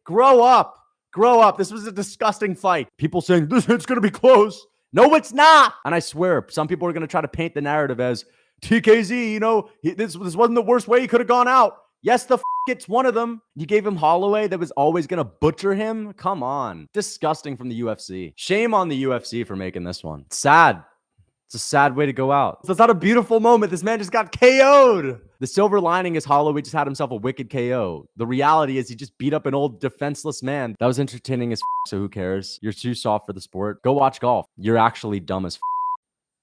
Grow up. Grow up. This was a disgusting fight. People saying, it's going to be close. No, it's not. And I swear, some people are going to try to paint the narrative as TKZ, this wasn't the worst way he could have gone out. Yes, it's one of them. You gave him Holloway that was always going to butcher him? Come on. Disgusting from the UFC. Shame on the UFC for making this one. It's sad. It's a sad way to go out. So it's not a beautiful moment. This man just got KO'd. The silver lining is Holloway just had himself a wicked KO. The reality is he just beat up an old defenseless man. That was entertaining as so who cares? You're too soft for the sport. Go watch golf. You're actually dumb as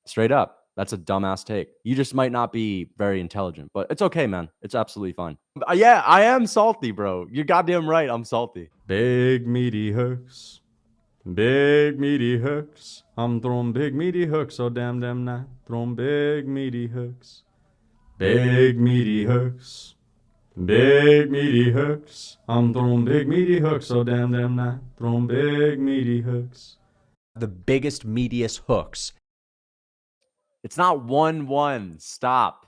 straight up. That's a dumbass take. You just might not be very intelligent, but it's okay, man. It's absolutely fine. Yeah, I am salty, bro. You're goddamn right. I'm salty. Big meaty hooks. Big meaty hooks. I'm throwing big meaty hooks, so damn night. Throwing big meaty hooks. Big meaty hooks. Big meaty hooks. I'm throwing big meaty hooks, so damn night. Throwing big meaty hooks. The biggest, meatiest hooks. It's not 1-1. Stop.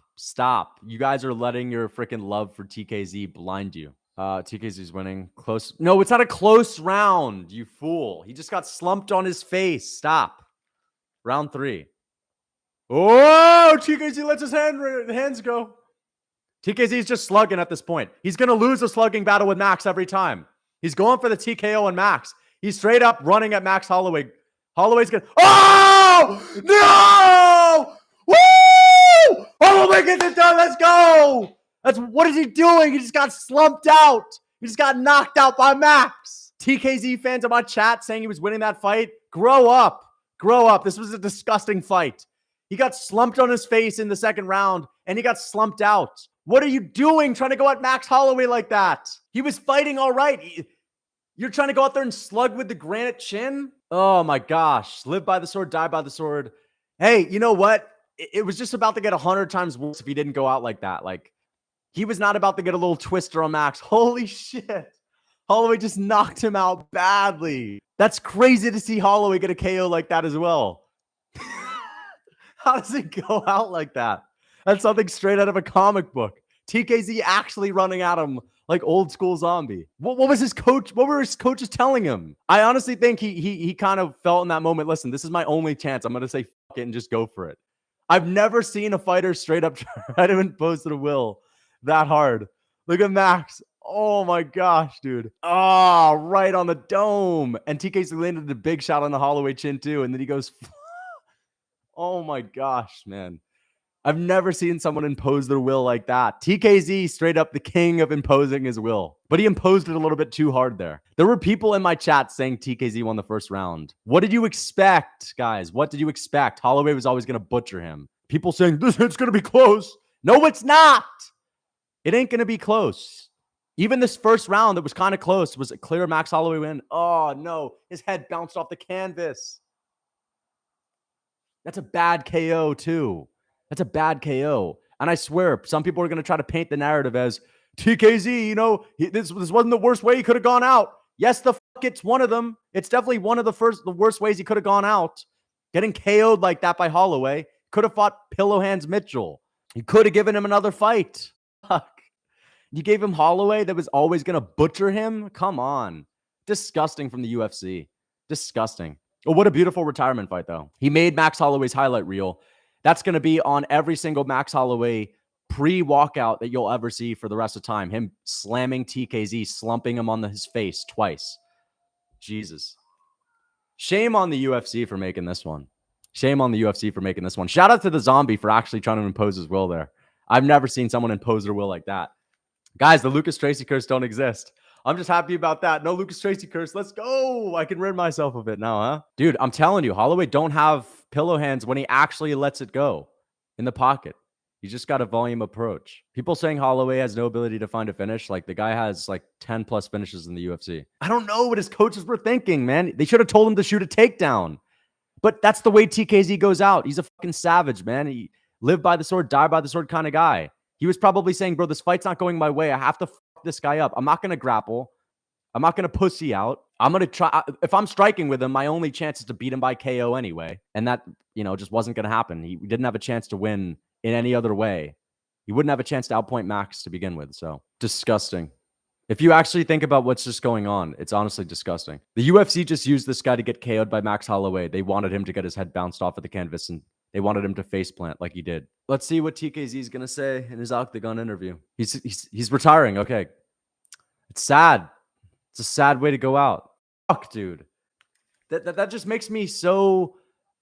You guys are letting your freaking love for TKZ blind you. TKZ's winning. Close. No, it's not a close round, you fool. He just got slumped on his face. Stop. Round 3. Oh, TKZ lets his hands go. TKZ's just slugging at this point. He's going to lose a slugging battle with Max every time. He's going for the TKO on Max. He's straight up running at Max Holloway. Holloway's going to... Oh! No! Woo! Holloway gets it done. Let's go! What is he doing? He just got slumped out. He just got knocked out by Max. TKZ fans in my chat saying he was winning that fight. Grow up. Grow up. This was a disgusting fight. He got slumped on his face in the second round, and he got slumped out. What are you doing trying to go at Max Holloway like that? He was fighting all right. You're trying to go out there and slug with the granite chin? Oh my gosh. Live by the sword, die by the sword. Hey, you know what? It was just about to get 100 times worse if he didn't go out like that. Like, he was not about to get a little twister on Max. Holy shit. Holloway just knocked him out badly. That's crazy to see Holloway get a KO like that as well. How does it go out like that? That's something straight out of a comic book. TKZ actually running at him like old school zombie. What was his coach? What were his coaches telling him? I honestly think he kind of felt in that moment, listen, this is my only chance. I'm going to say fuck it and just go for it. I've never seen a fighter straight up try to impose their will that hard. Look at Max. Oh my gosh, dude. Oh, right on the dome. And TKZ landed the big shot on the Holloway chin too. And then he goes, oh my gosh, man. I've never seen someone impose their will like that. TKZ straight up the king of imposing his will. But he imposed it a little bit too hard there. There were people in my chat saying TKZ won the first round. What did you expect, guys? What did you expect? Holloway was always going to butcher him. People saying, it's going to be close. No, it's not. It ain't going to be close. Even this first round that was kind of close was a clear Max Holloway win. Oh, no. His head bounced off the canvas. That's a bad KO, too. That's a bad KO. And I swear, some people are going to try to paint the narrative as TKZ, this wasn't the worst way he could have gone out. Yes, it's one of them. It's definitely one of the worst ways he could have gone out. Getting KO'd like that by Holloway. Could have fought Pillow Hands Mitchell. You could have given him another fight. Fuck. You gave him Holloway that was always going to butcher him? Come on. Disgusting from the UFC. Disgusting. Oh, what a beautiful retirement fight, though. He made Max Holloway's highlight reel. That's going to be on every single Max Holloway pre-walkout that you'll ever see for the rest of time. Him slamming TKZ, slumping him on his face twice. Jesus. Shame on the UFC for making this one. Shame on the UFC for making this one. Shout out to the zombie for actually trying to impose his will there. I've never seen someone impose their will like that. Guys, the Lucas Tracy curse don't exist. I'm just happy about that. No Lucas Tracy curse. Let's go. I can rid myself of it now, huh? Dude, I'm telling you, Holloway don't have pillow hands when he actually lets it go in the pocket. He just got a volume approach. People saying Holloway has no ability to find a finish. Like, the guy has like 10 plus finishes in the UFC. I don't know what his coaches were thinking, man. They should have told him to shoot a takedown. But that's the way TKZ goes out. He's a fucking savage, man. He live by the sword, die by the sword kind of guy. He was probably saying, bro, this fight's not going my way. I have to fuck this guy up. I'm not going to grapple. I'm not going to pussy out. I'm going to try. If I'm striking with him, my only chance is to beat him by KO anyway. And that, just wasn't going to happen. He didn't have a chance to win in any other way. He wouldn't have a chance to outpoint Max to begin with. So disgusting. If you actually think about what's just going on, it's honestly disgusting. The UFC just used this guy to get KO'd by Max Holloway. They wanted him to get his head bounced off of the canvas, and they wanted him to faceplant like he did. Let's see what TKZ is gonna say in his octagon interview. He's retiring. Okay, it's sad. It's a sad way to go out. Fuck, dude. That just makes me so,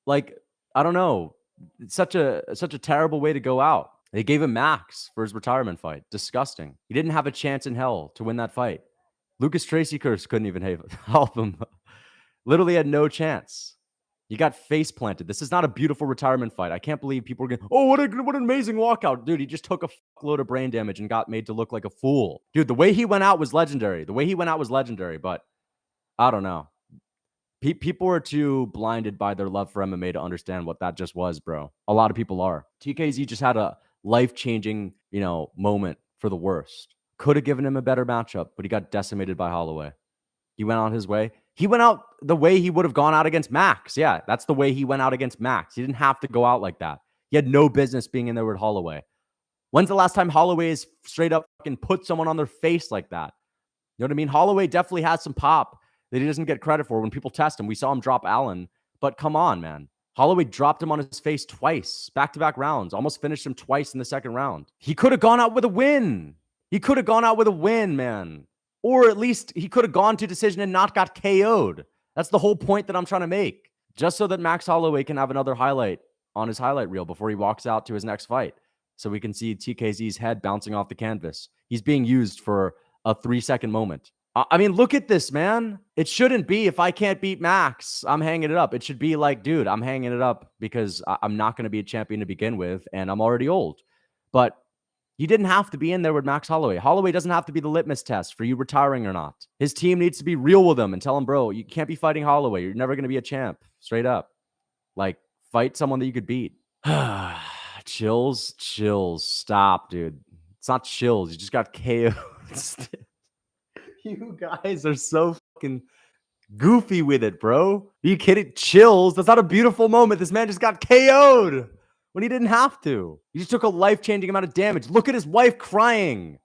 like, I don't know. It's such a terrible way to go out. They gave him max for his retirement fight. Disgusting. He didn't have a chance in hell to win that fight. LucasTracy couldn't even help him. Literally had no chance. He got face planted. This is not a beautiful retirement fight. I can't believe people are going, oh, what an amazing walkout. Dude, he just took a fuckload of brain damage and got made to look like a fool. Dude, the way he went out was legendary. But I don't know. People are too blinded by their love for MMA to understand what that just was, bro. A lot of people are. TKZ just had a life-changing, moment for the worst. Could have given him a better matchup, but he got decimated by Holloway. He went on his way. He went out the way he would have gone out against Max. Yeah, that's the way he went out against Max. He didn't have to go out like that. He had no business being in there with Holloway. When's the last time Holloway has straight up fucking put someone on their face like that? You know what I mean? Holloway definitely has some pop that he doesn't get credit for when people test him. We saw him drop Allen, but come on, man. Holloway dropped him on his face twice, back-to-back rounds, almost finished him twice in the second round. He could have gone out with a win. Man. Or at least he could have gone to decision and not got KO'd. That's the whole point that I'm trying to make. Just so that Max Holloway can have another highlight on his highlight reel before he walks out to his next fight. So we can see TKZ's head bouncing off the canvas. He's being used for a 3-second moment. I mean, look at this, man. It shouldn't be, if I can't beat Max, I'm hanging it up. It should be like, dude, I'm hanging it up because I'm not going to be a champion to begin with, and I'm already old. But he didn't have to be in there with Max Holloway. Holloway doesn't have to be the litmus test for you retiring or not. His team needs to be real with him and tell him, bro, you can't be fighting Holloway. You're never going to be a champ. Straight up. Like, fight someone that you could beat. Chills. Stop, dude. It's not chills. You just got KO'd. You guys are so fucking goofy with it, bro. Are you kidding? Chills. That's not a beautiful moment. This man just got KO'd when he didn't have to. He just took a life-changing amount of damage. Look at his wife crying.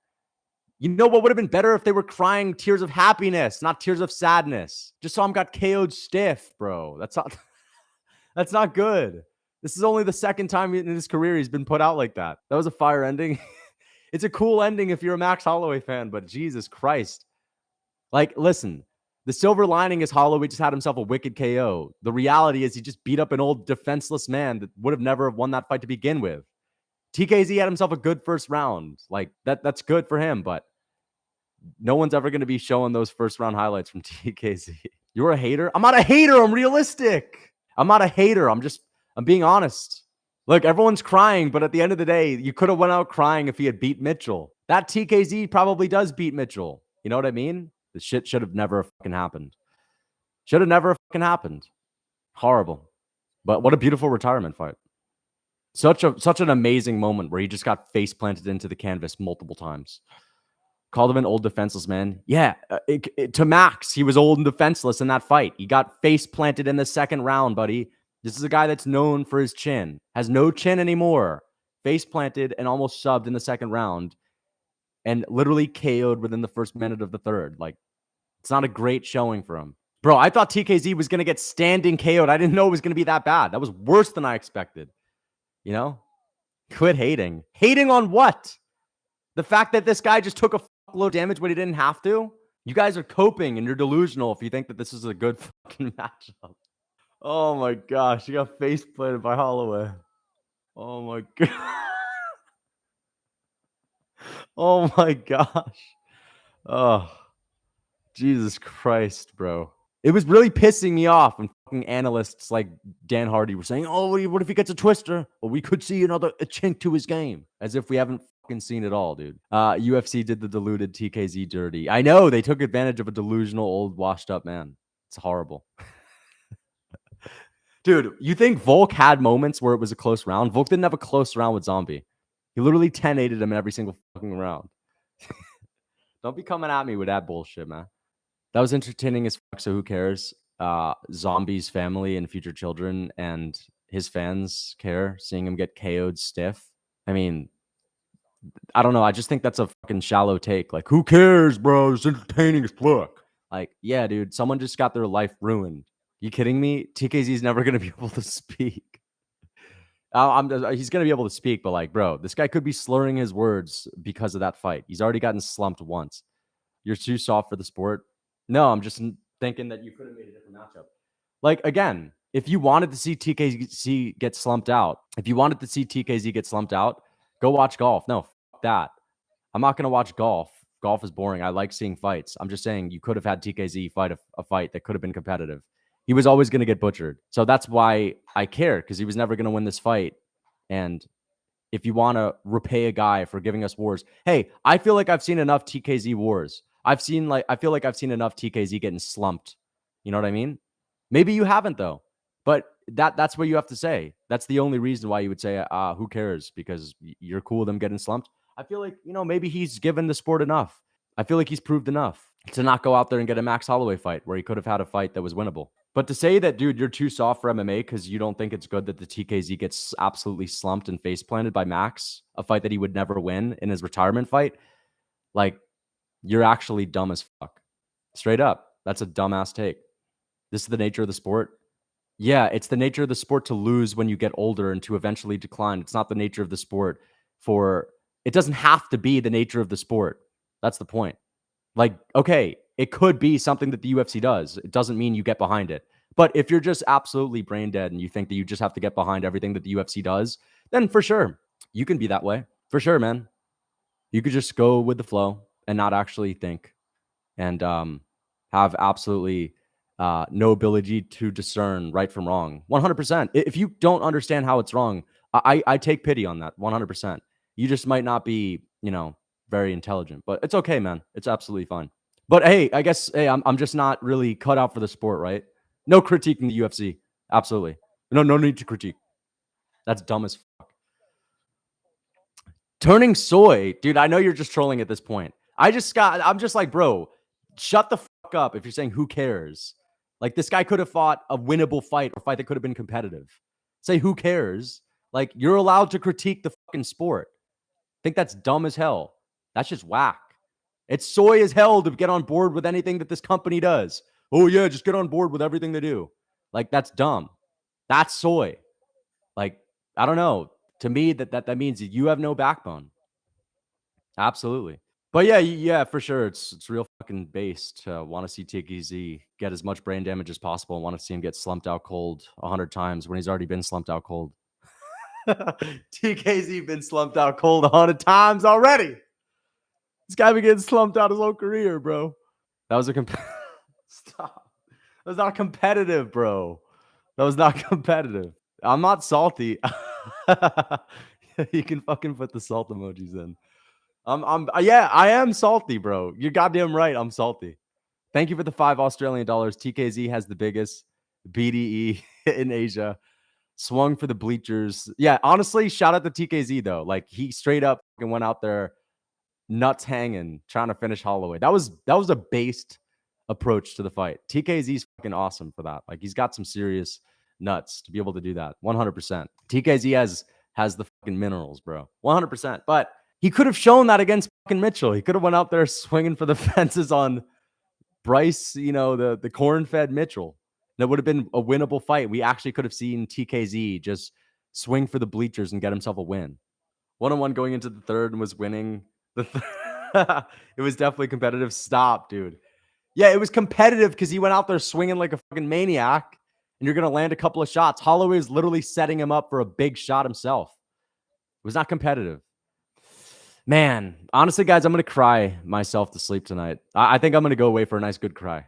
You know what would have been better if they were crying tears of happiness, not tears of sadness. Just saw him got KO'd stiff, bro. That's not good. This is only the second time in his career he's been put out like that. That was a fire ending. It's a cool ending if you're a Max Holloway fan, but Jesus Christ. Like, listen, the silver lining is Holloway just had himself a wicked KO. The reality is he just beat up an old defenseless man that would have never won that fight to begin with. TKZ had himself a good first round. Like, that's good for him, but no one's ever going to be showing those first round highlights from TKZ. You're a hater? I'm not a hater. I'm realistic. I'm not a hater. I'm being honest. Look, everyone's crying, but at the end of the day, you could have went out crying if he had beat Mitchell. That TKZ probably does beat Mitchell. You know what I mean? This shit should have never fucking happened. Should have never fucking happened. Horrible. But what a beautiful retirement fight. Such an amazing moment where he just got face planted into the canvas multiple times. Called him an old defenseless man. Yeah, to Max, he was old and defenseless in that fight. He got face planted in the second round, buddy. This is a guy that's known for his chin. Has no chin anymore. Face planted and almost subbed in the second round. And literally KO'd within the first minute of the third. Like, it's not a great showing for him. Bro, I thought TKZ was going to get standing KO'd. I didn't know it was going to be that bad. That was worse than I expected. You know? Quit hating. Hating on what? The fact that this guy just took a fuckload of damage when he didn't have to? You guys are coping and you're delusional if you think that this is a good fucking matchup. Oh my gosh. You got face planted by Holloway. Oh my god. Oh my gosh. Oh, Jesus Christ, bro. It was really pissing me off when fucking analysts like Dan Hardy were saying, oh, what if he gets a twister? Well, we could see a chink to his game. As if we haven't fucking seen it all, dude. UFC did the deluded TKZ dirty. I know, they took advantage of a delusional, old, washed up man. It's horrible. Dude, you think Volk had moments where it was a close round? Volk didn't have a close round with Zombie. He literally 10-8'd him in every single fucking round. Don't be coming at me with that bullshit, man. That was entertaining as fuck, so who cares? Zombie's family and future children and his fans care seeing him get KO'd stiff. I mean, I don't know. I just think that's a fucking shallow take. Like, who cares, bro? It's entertaining as fuck. Like, yeah, dude, someone just got their life ruined. You kidding me? TKZ is never gonna be able to speak. He's gonna be able to speak, but like, bro, this guy could be slurring his words because of that fight. He's already gotten slumped once. You're too soft for the sport. No, I'm just thinking that you could have made a different matchup. Like, again, if you wanted to see TKZ get slumped out, go watch golf. No, fuck that. I'm not going to watch golf. Golf is boring. I like seeing fights. I'm just saying you could have had TKZ fight a fight that could have been competitive. He was always going to get butchered. So that's why I care, because he was never going to win this fight. And if you want to repay a guy for giving us wars, hey, I feel like I've seen enough TKZ wars. I feel like I've seen enough TKZ getting slumped. You know what I mean? Maybe you haven't, though. But that's what you have to say. That's the only reason why you would say, who cares? Because you're cool with them getting slumped. I feel like, maybe he's given the sport enough. I feel like he's proved enough to not go out there and get a Max Holloway fight where he could have had a fight that was winnable. But to say that, dude, you're too soft for MMA because you don't think it's good that the TKZ gets absolutely slumped and face planted by Max, a fight that he would never win in his retirement fight, like, you're actually dumb as fuck. Straight up. That's a dumbass take. This is the nature of the sport. Yeah, it's the nature of the sport to lose when you get older and to eventually decline. It's not the nature of the sport it doesn't have to be the nature of the sport. That's the point. Like, okay, it could be something that the UFC does. It doesn't mean you get behind it. But if you're just absolutely brain dead and you think that you just have to get behind everything that the UFC does, then for sure, you can be that way. For sure, man. You could just go with the flow and not actually think and have absolutely no ability to discern right from wrong. 100%. If you don't understand how it's wrong, I take pity on that. 100%. You just might not be, very intelligent, but it's okay, man. It's absolutely fine. But hey, I guess, I'm just not really cut out for the sport, right? No critiquing the UFC. Absolutely. No need to critique. That's dumb as fuck. Turning soy, dude. I know you're just trolling at this point. I'm just like, bro, shut the fuck up if you're saying who cares. Like, this guy could have fought a winnable fight or a fight that could have been competitive. Say who cares? Like, you're allowed to critique the fucking sport. Think that's dumb as hell. That's just whack. It's soy as hell to get on board with anything that this company does. Oh yeah, just get on board with everything they do. Like, that's dumb. That's soy. Like, I don't know. To me, that means that you have no backbone. Absolutely. But yeah, for sure. It's real fucking based to want to see TKZ get as much brain damage as possible and want to see him get slumped out cold 100 times when he's already been slumped out cold. TKZ been slumped out cold 100 times already. This guy been getting slumped out his whole career, bro. That was Stop. That was not competitive, bro. That was not competitive. I'm not salty. You can fucking put the salt emojis in. Yeah, I am salty, bro. You're goddamn right. I'm salty. Thank you for the $5 Australian. TKZ has the biggest BDE in Asia. Swung for the bleachers. Yeah, honestly, shout out to TKZ though. Like, he straight up and went out there, nuts hanging, trying to finish Holloway. That was a based approach to the fight. TKZ's fucking awesome for that. Like, he's got some serious nuts to be able to do that. 100%. TKZ has the fucking minerals, bro. 100%. But he could have shown that against fucking Mitchell. He could have went out there swinging for the fences on Bryce, the corn-fed Mitchell. That would have been a winnable fight. We actually could have seen TKZ just swing for the bleachers and get himself a win. 1-on-1 going into the third and was winning the third. It was definitely competitive. Stop, dude. Yeah, it was competitive because he went out there swinging like a fucking maniac, and you're going to land a couple of shots. Holloway is literally setting him up for a big shot himself. It was not competitive. Man, honestly, guys, I'm going to cry myself to sleep tonight. I think I'm going to go away for a nice, good cry.